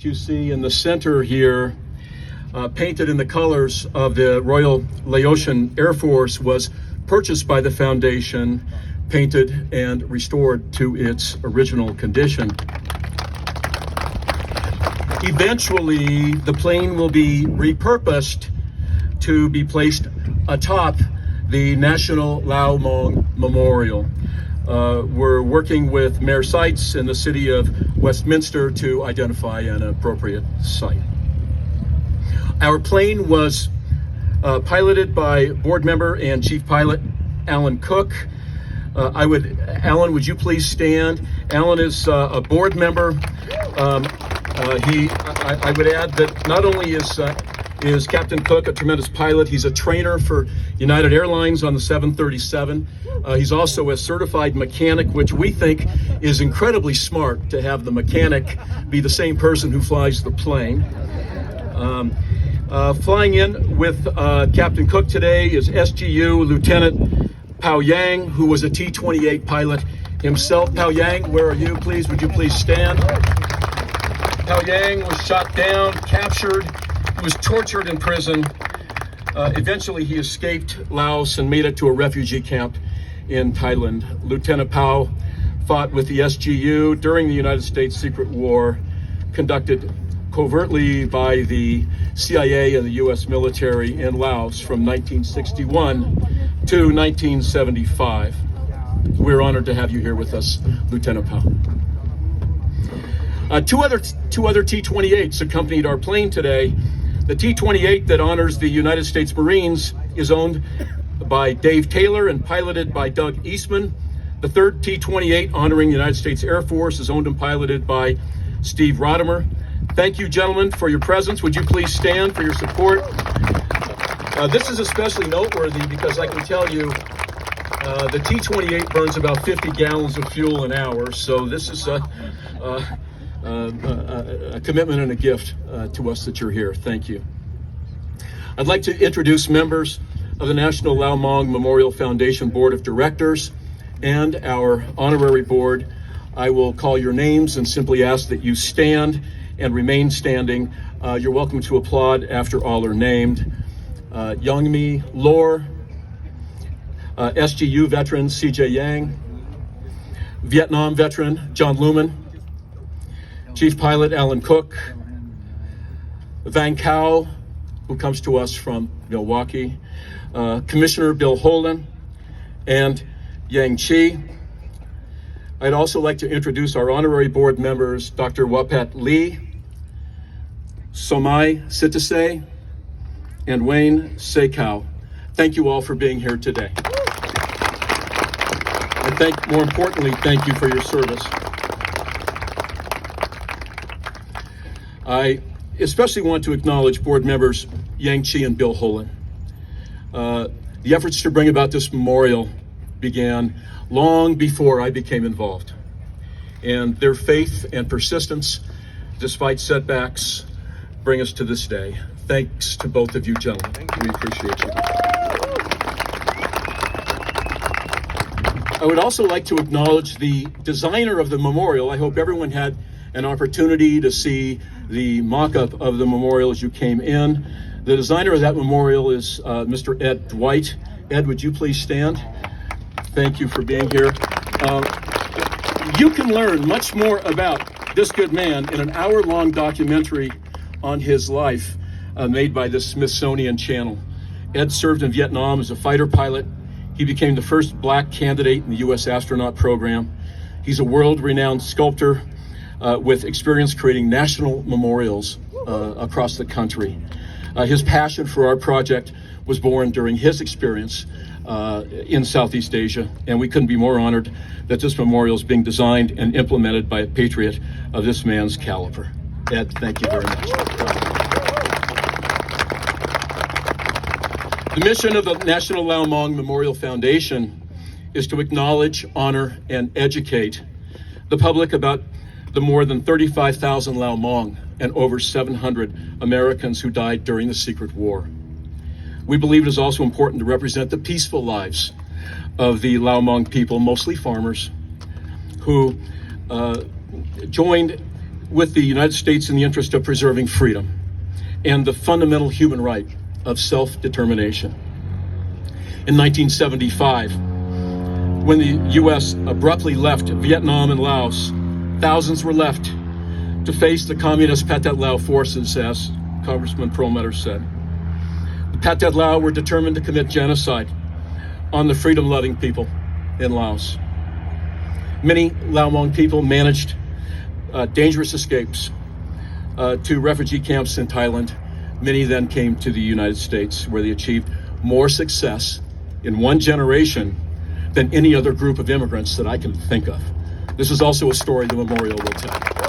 You see in the center here, painted in the colors of the Royal Laotian Air Force, was purchased by the foundation, painted and restored to its original condition. Eventually, the plane will be repurposed to be placed atop the National Lao-Hmong Memorial. We're working with Mayor Seitz in the city of Westminster to identify an appropriate site. Our plane was piloted by board member and chief pilot Alan Cook. Alan, would you please stand? Alan is a board member. I would add that not only is Captain Cook a tremendous pilot, he's a trainer for United Airlines on the 737. He's also a certified mechanic, which we think is incredibly smart to have the mechanic be the same person who flies the plane. Flying in with Captain Cook today is SGU Lieutenant Pao Yang, who was a T-28 pilot himself. Pao Yang, where are you, please? Would you please stand? Pao Yang was shot down, captured, was tortured in prison. Eventually he escaped Laos and made it to a refugee camp in Thailand. Lieutenant Pao fought with the SGU during the United States Secret War, conducted covertly by the CIA and the US military in Laos from 1961 to 1975. We're honored to have you here with us, Lieutenant Pao. Two other T-28s accompanied our plane today. The T-28 that honors the United States Marines is owned by Dave Taylor and piloted by Doug Eastman. The third T-28 honoring the United States Air Force is owned and piloted by Steve Rodimer. Thank you, gentlemen, for your presence. Would you please stand for your support? This is especially noteworthy because I can tell you the T-28 burns about 50 gallons of fuel an hour, so this is a commitment and a gift to us that you're here. Thank you. I'd like to introduce members of the National Lao-Hmong Memorial Foundation Board of Directors and our honorary board. I will call your names and simply ask that you stand and remain standing. You're welcome to applaud after all are named. Youngmi Lor, SGU veteran CJ Yang, Vietnam veteran John Luman, Chief Pilot Alan Cook, Vang Cao, who comes to us from Milwaukee, Commissioner Bill Horan, and Yang Chi. I'd also like to introduce our honorary board members, Dr. Wapat Lee, Somai Sitase, and Wayne Seikow. Thank you all for being here today. And more importantly, thank you for your service. I especially want to acknowledge board members Yang Chi and Bill Horan. The efforts to bring about this memorial began long before I became involved. And their faith and persistence, despite setbacks, bring us to this day. Thanks to both of you gentlemen. We appreciate you. I would also like to acknowledge the designer of the memorial. I hope everyone had an opportunity to see the mock-up of the memorial as you came in. The designer of that memorial is Mr. Ed Dwight. Ed, would you please stand? Thank you for being here. You can learn much more about this good man in an hour-long documentary on his life made by the Smithsonian Channel. Ed served in Vietnam as a fighter pilot. He became the first black candidate in the U.S. astronaut program. He's a world-renowned sculptor with experience creating national memorials across the country. His passion for our project was born during his experience in Southeast Asia, and we couldn't be more honored that this memorial is being designed and implemented by a patriot of this man's caliber. Ed, thank you very much. The mission of the National Lao-Hmong Memorial Foundation is to acknowledge, honor, and educate the public about the more than 35,000 Lao-Hmong and over 700 Americans who died during the Secret War. We believe it is also important to represent the peaceful lives of the Lao-Hmong people, mostly farmers, who joined with the United States in the interest of preserving freedom and the fundamental human right of self-determination. In 1975, when the U.S. abruptly left Vietnam and Laos, thousands were left to face the Communist Pathet Lao forces, as Congressman Perlmutter said. The Pathet Lao were determined to commit genocide on the freedom-loving people in Laos. Many Lao-Hmong people managed dangerous escapes to refugee camps in Thailand. Many then came to the United States, where they achieved more success in one generation than any other group of immigrants that I can think of. This is also a story the memorial will tell.